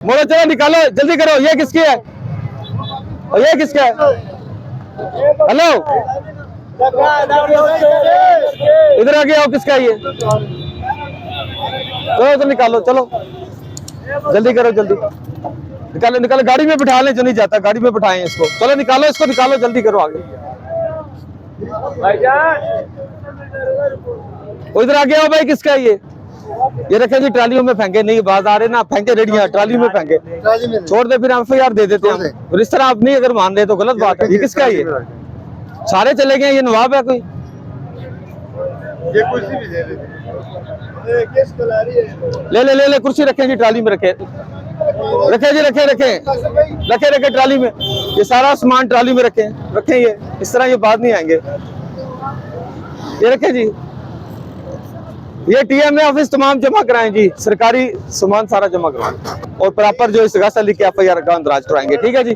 मोड़ो, चलो निकालो, जल्दी करो। ये किसकी है और ये किसका है? हेलो, इधर आगे आओ, किसका है ये? चलो तो निकालो, चलो जल्दी करो, जल्दी निकालो, निकालो, गाड़ी में बिठा ले, जो नहीं जाता गाड़ी में बिठाएं इसको। चलो निकालो, इसको निकालो, जल्दी करो आगे। इधर आगे आओ भाई, किसका है ये? रखे जी ट्रालियों में फेंके, नहीं बात आ रहे ना, फेंके रेडियां ट्राली में फेंके, छोड़ दे, फिर FIR दे देते हैं। और इस तरह आप नहीं अगर मान रहे तो गलत बात है। ये किसका है? ये सारे चले गए, ये नवाब है कोई? ये कुर्सी भी दे देते। ले कुर्सी रखें जी, ट्राली में रखे, रखे जी, रखे ट्राली में। ये सारा सामान ट्राली में रखे, ये इस तरह ये बात नहीं आएंगे। ये रखे जी, ये TMA ऑफिस तमाम जमा कराएं जी, सरकारी सामान सारा जमा कराएं और प्रॉपर जो इस्तेगासा लिख के FIR का अंदराज कराएंगे। ठीक है जी।